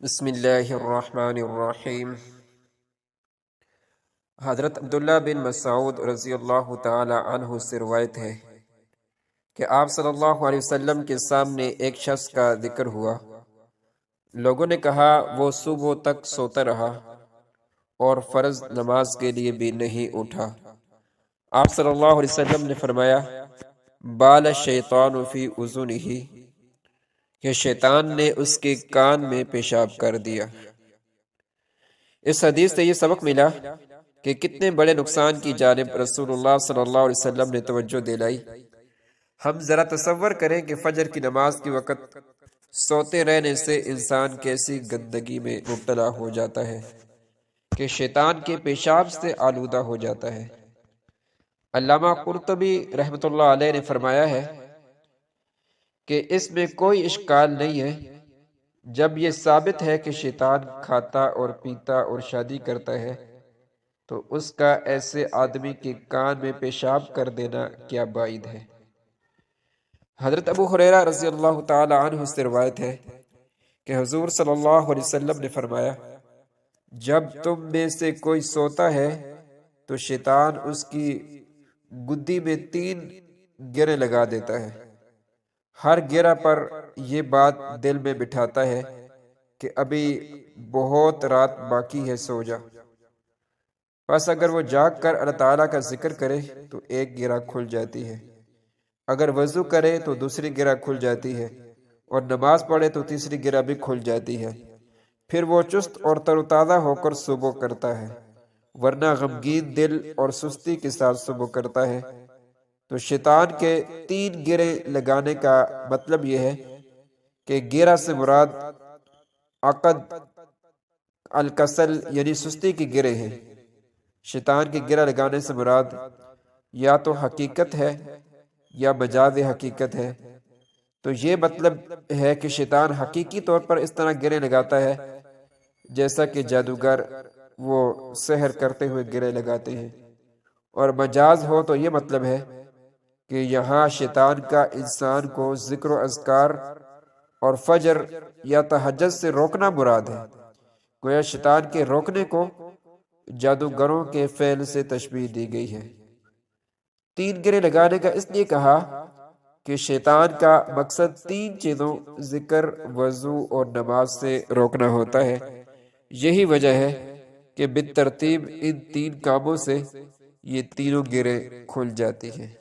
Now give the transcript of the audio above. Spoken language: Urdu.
بسم اللہ الرحمن الرحیم۔ حضرت عبداللہ بن مسعود رضی اللہ تعالی عنہ سے روایت ہے کہ آپ صلی اللہ علیہ وسلم کے سامنے ایک شخص کا ذکر ہوا۔ لوگوں نے کہا وہ صبح تک سوتا رہا اور فرض نماز کے لیے بھی نہیں اٹھا۔ آپ صلی اللہ علیہ وسلم نے فرمایا بال الشیطان فی اذنہ کہ شیطان نے اس کے کان میں پیشاب کر دیا۔ اس حدیث سے یہ سبق ملا کہ کتنے بڑے نقصان کی جانب رسول اللہ صلی اللہ علیہ وسلم نے توجہ دلائی۔ ہم ذرا تصور کریں کہ فجر کی نماز کے وقت سوتے رہنے سے انسان کیسی گندگی میں مبتلا ہو جاتا ہے کہ شیطان کے پیشاب سے آلودہ ہو جاتا ہے۔ علامہ قرطبی رحمۃ اللہ علیہ نے فرمایا ہے کہ اس میں کوئی اشکال نہیں ہے جب یہ ثابت ہے کہ شیطان کھاتا اور پیتا اور شادی کرتا ہے تو اس کا ایسے آدمی کے کان میں پیشاب کر دینا کیا بعید ہے۔ حضرت ابو ہریرہ رضی اللہ تعالی عنہ سے روایت ہے کہ حضور صلی اللہ علیہ وسلم نے فرمایا جب تم میں سے کوئی سوتا ہے تو شیطان اس کی گدی میں 3 گرے لگا دیتا ہے۔ ہر گرہ پر یہ بات دل میں بٹھاتا ہے کہ ابھی بہت رات باقی ہے، سو جا۔ پس اگر وہ جاگ کر اللہ تعالیٰ کا ذکر کرے تو ایک گرہ کھل جاتی ہے، اگر وضو کرے تو دوسری گرہ کھل جاتی ہے، اور نماز پڑھے تو تیسری گرہ بھی کھل جاتی ہے۔ پھر وہ چست اور تر و تازہ ہو کر صبح کرتا ہے، ورنہ غمگین دل اور سستی کے ساتھ صبح کرتا ہے۔ تو شیطان کے 3 گرے لگانے کا مطلب یہ ہے کہ گرہ سے مراد عقد الکسل یعنی سستی کی گرے ہیں۔ شیطان کی گرہ لگانے سے مراد یا تو حقیقت ہے یا مجاز حقیقت ہے۔ تو یہ مطلب ہے کہ شیطان حقیقی طور پر اس طرح گرے لگاتا ہے جیسا کہ جادوگر وہ سحر کرتے ہوئے گرے لگاتے ہیں، اور مجاز ہو تو یہ مطلب ہے کہ یہاں شیطان کا انسان کو ذکر و اذکار اور فجر یا تہجد سے روکنا مراد ہے۔ گویا شیطان کے روکنے کو جادوگروں کے فعل سے تشبیہ دی گئی ہے۔ 3 گرے لگانے کا اس لیے کہا کہ شیطان کا مقصد 3 چیزوں ذکر، وضو اور نماز سے روکنا ہوتا ہے۔ یہی وجہ ہے کہ بالترتیب ان 3 کاموں سے یہ تینوں گرے کھل جاتی ہیں۔